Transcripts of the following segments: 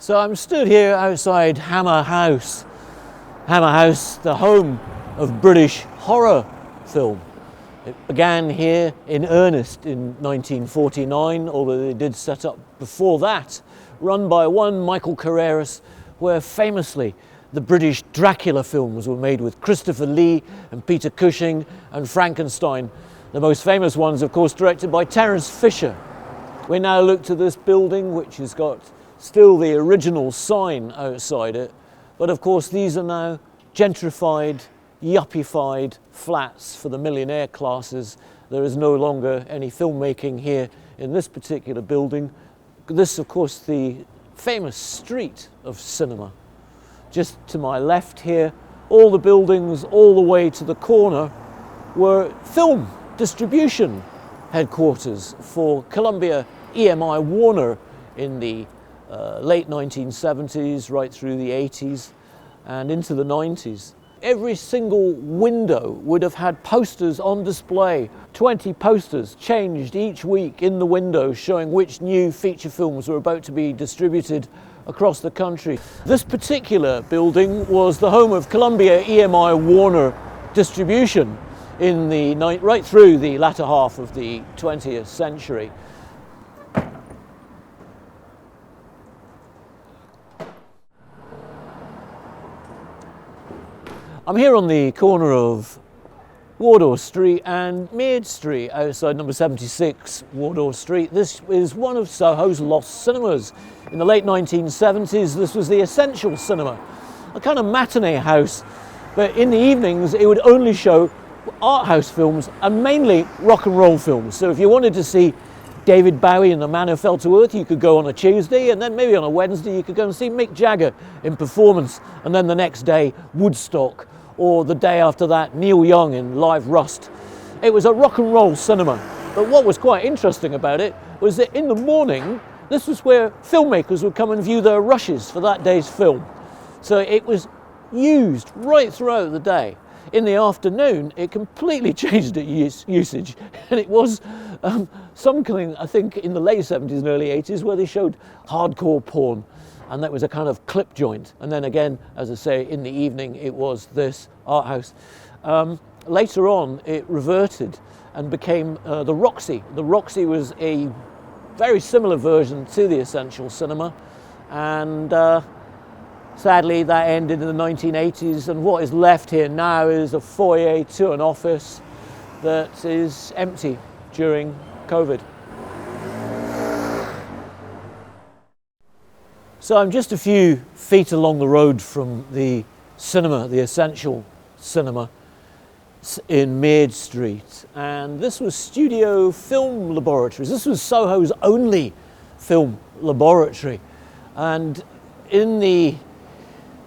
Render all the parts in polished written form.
So I'm stood here outside Hammer House. Hammer House, the home of British horror film. It began here in earnest in 1949, although they did set up before that, run by one Michael Carreras, where famously the British Dracula films were made with Christopher Lee and Peter Cushing and Frankenstein. The most famous ones, of course, directed by Terence Fisher. We now look to this building, which has got still the original sign outside it, but of course these are now gentrified, yuppified flats for the millionaire classes. There is no longer any filmmaking here in this particular building. This, of course, the famous street of cinema. Just to my left here, all the buildings all the way to the corner were film distribution headquarters for Columbia EMI Warner in the late 1970s, right through the 80s and into the 90s. Every single window would have had posters on display, 20 posters changed each week in the window showing which new feature films were about to be distributed across the country. This particular building was the home of Columbia EMI Warner distribution in the right through the latter half of the 20th century. I'm here on the corner of Wardour Street and Mead Street outside number 76 Wardour Street. This is one of Soho's lost cinemas. In the late 1970s, this was the Essential Cinema, a kind of matinee house, but in the evenings it would only show art house films and mainly rock and roll films. So if you wanted to see David Bowie and the Man Who Fell to Earth, you could go on a Tuesday, and then maybe on a Wednesday you could go and see Mick Jagger in performance, and then the next day Woodstock, or the day after that Neil Young in Live Rust. It was a rock and roll cinema, but what was quite interesting about it was that in the morning this was where filmmakers would come and view their rushes for that day's film. So it was used right throughout the day. In the afternoon, it completely changed its usage, and it was something, I think, in the late 70s and early 80s where they showed hardcore porn, and that was a kind of clip joint. And then again, as I say, in the evening, it was this art house. Later on, it reverted and became the Roxy. The Roxy was a very similar version to the Essential Cinema, and sadly, that ended in the 1980s, and what is left here now is a foyer to an office that is empty during COVID. So I'm just a few feet along the road from the cinema, the Essential Cinema in Mead Street, and this was Studio Film Laboratories. This was Soho's only film laboratory, and in the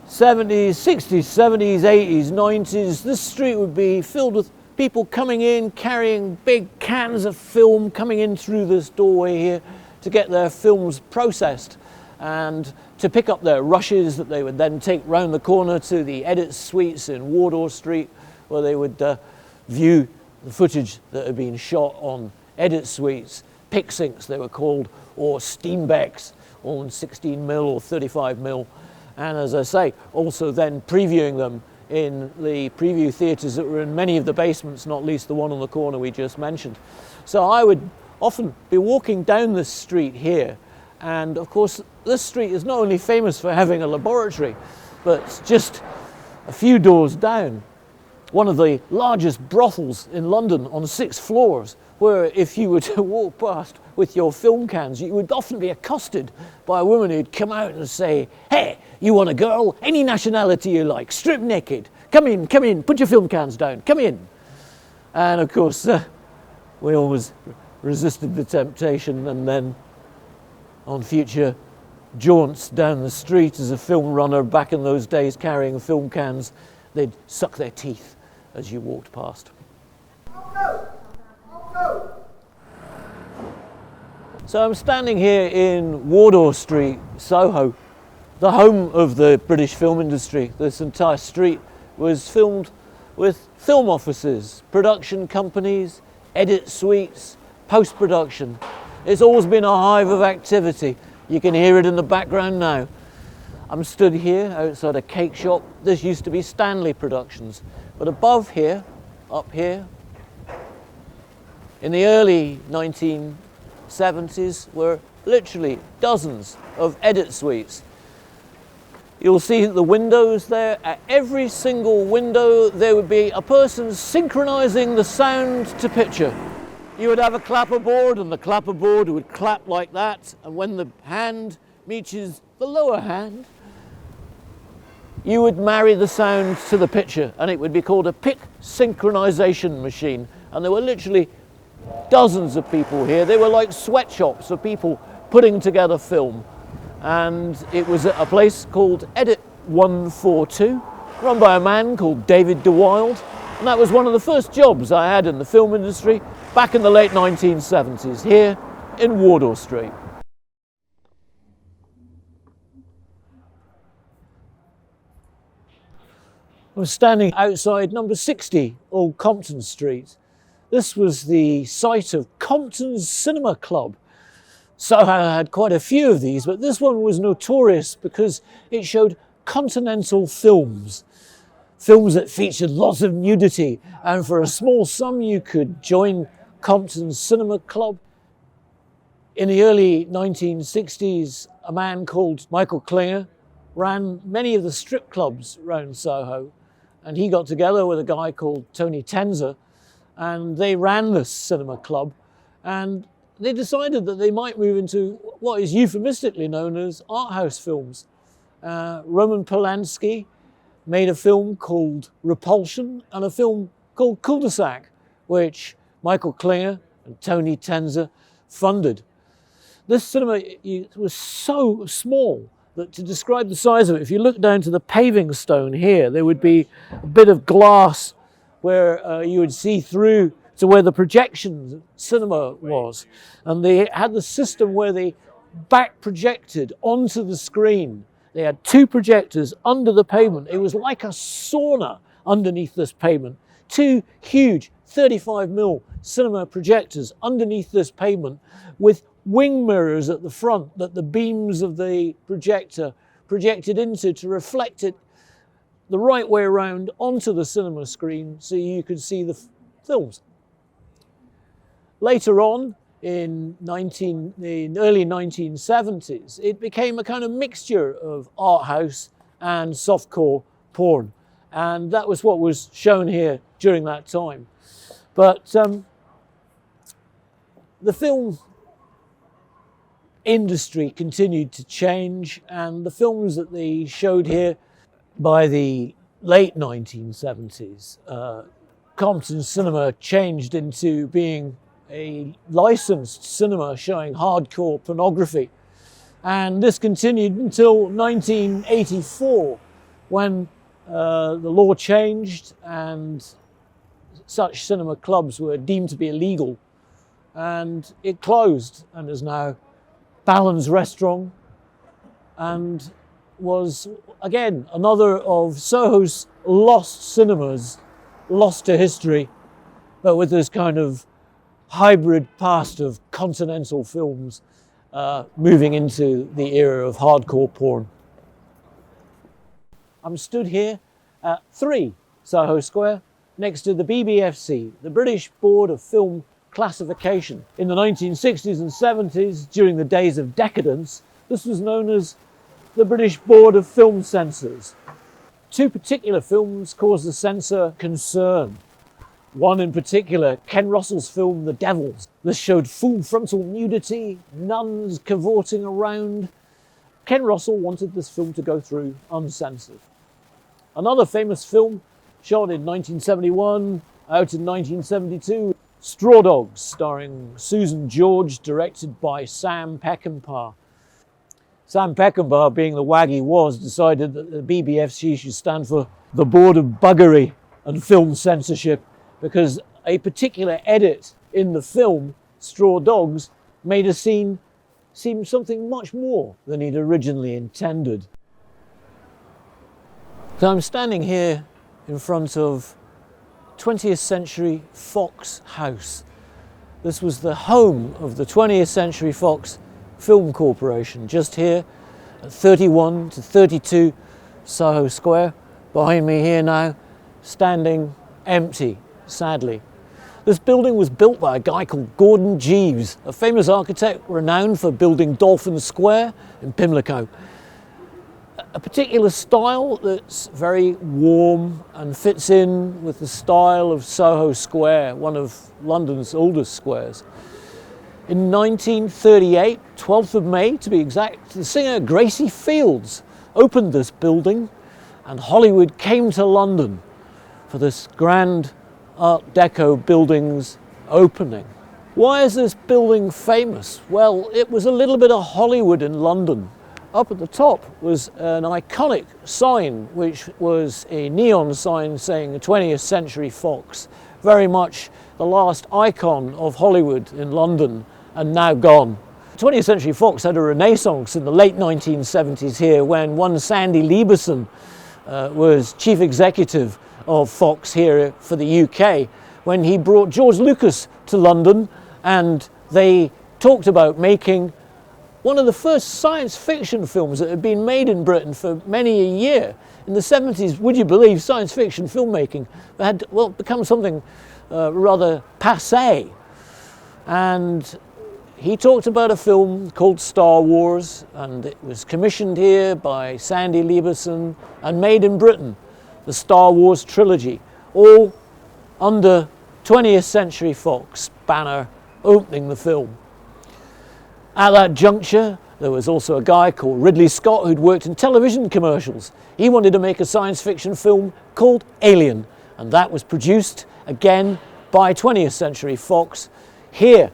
70s, 60s, 70s, 80s, 90s, this street would be filled with people coming in, carrying big cans of film, coming in through this doorway here to get their films processed and to pick up their rushes that they would then take round the corner to the edit suites in Wardour Street, where they would view the footage that had been shot on edit suites, pick sinks they were called, or Steenbecks on 16mm or 35mm. And as I say, also then previewing them in the preview theatres that were in many of the basements, not least the one on the corner we just mentioned. So I would often be walking down this street here, and of course this street is not only famous for having a laboratory, but just a few doors down, one of the largest brothels in London on 6 floors, where if you were to walk past with your film cans, you would often be accosted by a woman who'd come out and say, "Hey, you want a girl? Any nationality you like, strip naked. Come in, put your film cans down, come in." And of course, we always resisted the temptation, and then on future jaunts down the street as a film runner back in those days carrying film cans, they'd suck their teeth as you walked past. So I'm standing here in Wardour Street, Soho, the home of the British film industry. This entire street was filmed with film offices, production companies, edit suites, post-production. It's always been a hive of activity. You can hear it in the background now. I'm stood here outside a cake shop. This used to be Stanley Productions. But above here, up here, in the early 1970s were literally dozens of edit suites. You'll see the windows there. At every single window there would be a person synchronizing the sound to picture. You would have a clapperboard, and the clapperboard would clap like that, and when the hand reaches the lower hand, you would marry the sound to the picture, and it would be called a pick synchronization machine. And there were literally dozens of people here. They were like sweatshops of people putting together film. And it was at a place called Edit 142, run by a man called David DeWild. And that was one of the first jobs I had in the film industry back in the late 1970s, here in Wardour Street. I was standing outside number 60, Old Compton Street. This was the site of Compton's Cinema Club. Soho had quite a few of these, but this one was notorious because it showed continental films. Films that featured lots of nudity, and for a small sum you could join Compton's Cinema Club. In the early 1960s, a man called Michael Klinger ran many of the strip clubs around Soho, and he got together with a guy called Tony Tenzer, and they ran this cinema club, and they decided that they might move into what is euphemistically known as art house films. Roman Polanski made a film called Repulsion and a film called Cul-de-sac, which Michael Klinger and Tony Tenzer funded. This cinema was so small that to describe the size of it, if you look down to the paving stone here, there would be a bit of glass where you would see through to where the projection cinema was. And they had the system where they back projected onto the screen. They had two projectors under the pavement. It was like a sauna underneath this pavement. Two huge 35mm cinema projectors underneath this pavement with wing mirrors at the front that the beams of the projector projected into to reflect it the right way around onto the cinema screen so you could see the films. Later on, in the early 1970s, it became a kind of mixture of art house and softcore porn. And that was what was shown here during that time. But the film industry continued to change, and the films that they showed here by the late 1970s, Compton Cinema changed into being a licensed cinema showing hardcore pornography. And this continued until 1984, when the law changed and such cinema clubs were deemed to be illegal, and it closed and is now Balance Restaurant, and was again another of Soho's lost cinemas, lost to history, but with this kind of hybrid past of continental films moving into the era of hardcore porn. I'm stood here at 3 Soho Square next to the BBFC, the British Board of Film Classification. In the 1960s and 70s, during the days of decadence, this was known as the British Board of Film Censors. Two particular films caused the censor concern. One in particular, Ken Russell's film, The Devils. This showed full frontal nudity, nuns cavorting around. Ken Russell wanted this film to go through uncensored. Another famous film, shot in 1971, out in 1972, Straw Dogs, starring Susan George, directed by Sam Peckinpah. Sam Peckinpah, being the wag he was, decided that the BBFC should stand for the Board of Buggery and Film Censorship, because a particular edit in the film, Straw Dogs, made a scene seem something much more than he'd originally intended. So I'm standing here in front of 20th Century Fox House. This was the home of the 20th Century Fox Film Corporation, just here at 31 to 32 Soho Square. Behind me here now, standing empty, sadly. This building was built by a guy called Gordon Jeeves, a famous architect renowned for building Dolphin Square in Pimlico. A particular style that's very warm and fits in with the style of Soho Square, one of London's oldest squares. In 1938, 12th of May to be exact, the singer Gracie Fields opened this building, and Hollywood came to London for this grand Art Deco building's opening. Why is this building famous? Well, it was a little bit of Hollywood in London. Up at the top was an iconic sign, which was a neon sign saying 20th Century Fox, very much the last icon of Hollywood in London, and now gone. 20th Century Fox had a renaissance in the late 1970s here, when one Sandy Lieberson was chief executive of Fox here for the UK, when he brought George Lucas to London, and they talked about making one of the first science fiction films that had been made in Britain for many a year. In the 70s, would you believe, science fiction filmmaking had, well, become something rather passé. And he talked about a film called Star Wars, and it was commissioned here by Sandy Lieberson and made in Britain. The Star Wars trilogy, all under 20th Century Fox banner opening the film. At that juncture, there was also a guy called Ridley Scott who'd worked in television commercials. He wanted to make a science fiction film called Alien, and that was produced again by 20th Century Fox here.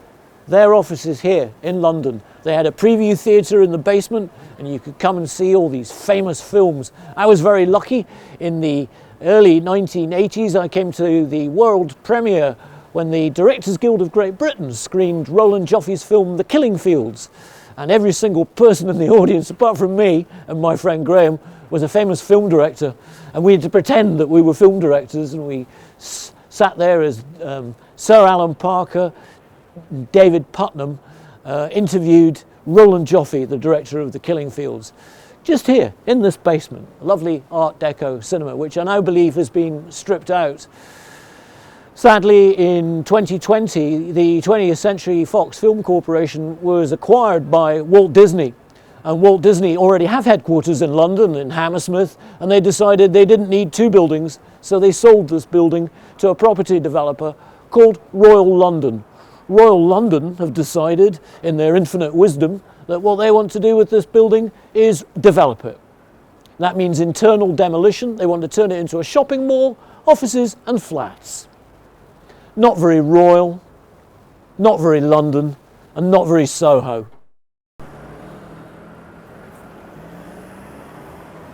Their offices here in London. They had a preview theatre in the basement, and you could come and see all these famous films. I was very lucky. In the early 1980s, I came to the world premiere when the Directors Guild of Great Britain screened Roland Joffe's film The Killing Fields. And every single person in the audience, apart from me and my friend Graham, was a famous film director. And we had to pretend that we were film directors, and we sat there as Sir Alan Parker, David Putnam interviewed Roland Joffe, the director of The Killing Fields, just here in this basement, a lovely Art Deco cinema, which I now believe has been stripped out. Sadly, in 2020, the 20th Century Fox Film Corporation was acquired by Walt Disney, and Walt Disney already have headquarters in London, in Hammersmith, and they decided they didn't need two buildings, so they sold this building to a property developer called Royal London. Royal London have decided, in their infinite wisdom, that what they want to do with this building is develop it. That means internal demolition. They want to turn it into a shopping mall, offices and flats. Not very royal, not very London, and not very Soho.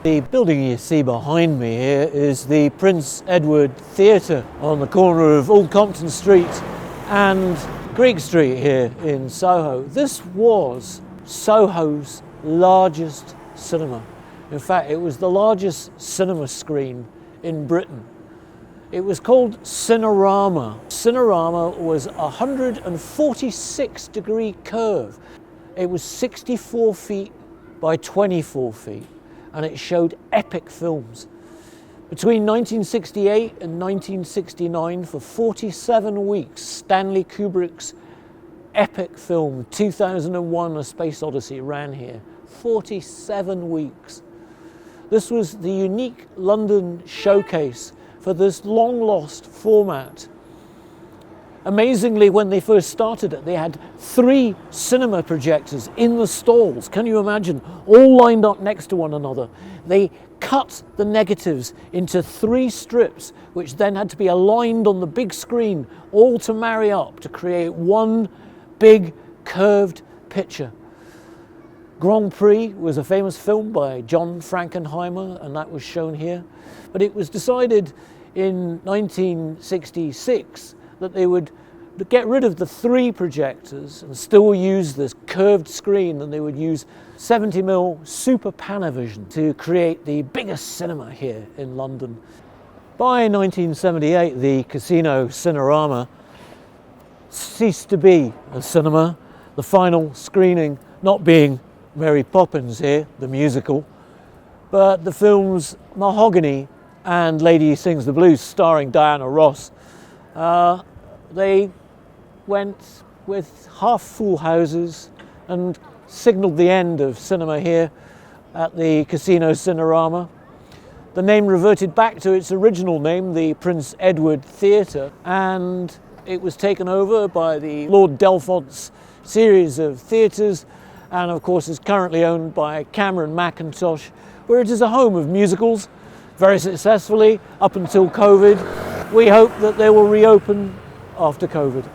The building you see behind me here is the Prince Edward Theatre on the corner of Old Compton Street and Greek Street here in Soho. This was Soho's largest cinema. In fact, it was the largest cinema screen in Britain. It was called Cinerama. Cinerama was a 146-degree curve. It was 64 feet by 24 feet, and it showed epic films. Between 1968 and 1969, for 47 weeks, Stanley Kubrick's epic film 2001: A Space Odyssey ran here. 47 weeks. This was the unique London showcase for this long-lost format. Amazingly, when they first started it, they had 3 cinema projectors in the stalls. Can you imagine? All lined up next to one another. They cut the negatives into 3 strips, which then had to be aligned on the big screen, all to marry up to create one big curved picture. Grand Prix was a famous film by John Frankenheimer, and that was shown here. But it was decided in 1966 that they would get rid of the 3 projectors and still use this curved screen, and they would use 70mm Super Panavision to create the biggest cinema here in London. By 1978, the casino Cinerama ceased to be a cinema, the final screening not being Mary Poppins here, the musical, but the films Mahogany and Lady Sings the Blues, starring Diana Ross, they went with half full houses and signalled the end of cinema here at the Casino Cinerama. The name reverted back to its original name, the Prince Edward Theatre, and it was taken over by the Lord Delfont's series of theatres, and of course is currently owned by Cameron Mackintosh, where it is a home of musicals, very successfully up until COVID. We hope that they will reopen after COVID.